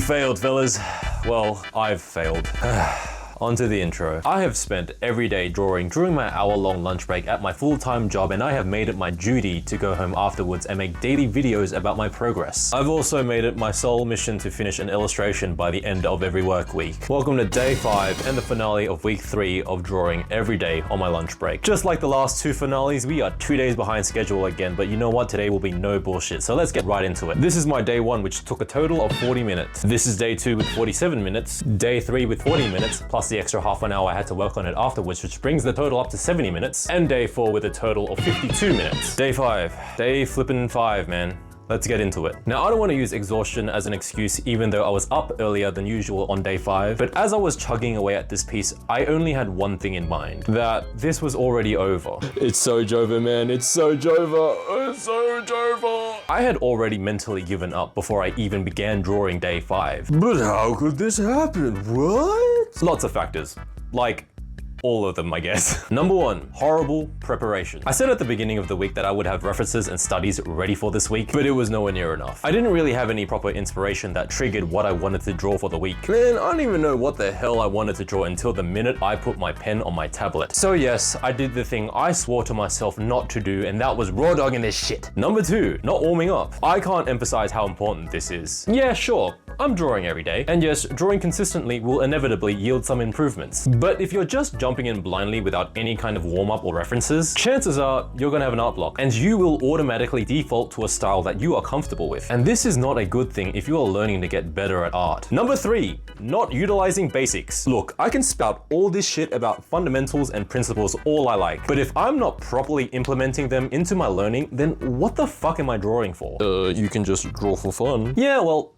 failed, fellas. Well, I've failed. Onto the intro. I have spent every day drawing during my hour-long lunch break at my full-time job, and I have made it my duty to go home afterwards and make daily videos about my progress. I've also made it my sole mission to finish an illustration by the end of every work week. Welcome to day 5 and the finale of week 3 of drawing every day on my lunch break. Just like the last 2 finales, we are 2 days behind schedule again, but you know what? Today will be no bullshit, so let's get right into it. This is my day 1, which took a total of 40 minutes. This is day 2 with 47 minutes, day 3 with 40 minutes, plus the extra half an hour I had to work on it afterwards, which brings the total up to 70 minutes, and day 4 with a total of 52 minutes. Day 5. Day flippin' 5, man. Let's get into it. Now, I don't want to use exhaustion as an excuse, even though I was up earlier than usual on day 5, but as I was chugging away at this piece, I only had one thing in mind, that this was already over. It's so Jova, man. It's so Jova. It's so Jova. I had already mentally given up before I even began drawing day 5. But how could this happen? What? Lots of factors. Like, all of them, I guess. Number 1, horrible preparation. I said at the beginning of the week that I would have references and studies ready for this week, but it was nowhere near enough. I didn't really have any proper inspiration that triggered what I wanted to draw for the week. Man, I don't even know what the hell I wanted to draw until the minute I put my pen on my tablet. So yes, I did the thing I swore to myself not to do, and that was raw dogging this shit. Number 2, not warming up. I can't emphasize how important this is. Yeah, sure, I'm drawing every day, and yes, drawing consistently will inevitably yield some improvements. But if you're just jumping in blindly without any kind of warm-up or references, chances are you're gonna have an art block, and you will automatically default to a style that you are comfortable with. And this is not a good thing if you are learning to get better at art. Number 3, not utilizing basics. Look, I can spout all this shit about fundamentals and principles all I like, but if I'm not properly implementing them into my learning, then what the fuck am I drawing for? You can just draw for fun. Yeah, well,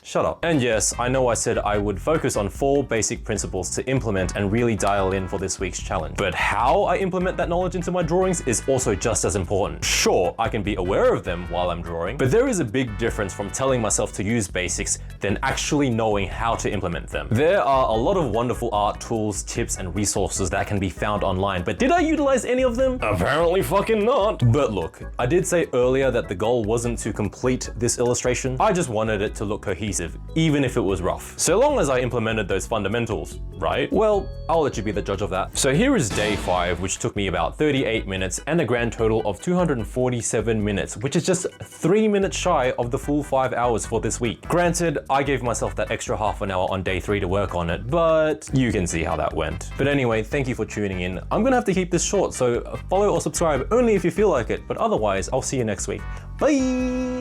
shut up. And yes, I know I said I would focus on 4 basic principles to implement and really dial in for this week's challenge. But how I implement that knowledge into my drawings is also just as important. Sure, I can be aware of them while I'm drawing, but there is a big difference from telling myself to use basics than actually knowing how to implement them. There are a lot of wonderful art tools, tips, and resources that can be found online, but did I utilize any of them? Apparently fucking not. But look, I did say earlier that the goal wasn't to complete this illustration. I just wanted it to look cohesive, even if it was rough. So long as I implemented those fundamentals, right? Well, I'll let you be the judge of that. So here is day 5, which took me about 38 minutes and a grand total of 247 minutes, which is just 3 minutes shy of the full 5 hours for this week. Granted, I gave myself that extra half an hour on day 3 to work on it, but you can see how that went. But anyway, thank you for tuning in. I'm gonna have to keep this short, so follow or subscribe only if you feel like it, but otherwise, I'll see you next week. Bye!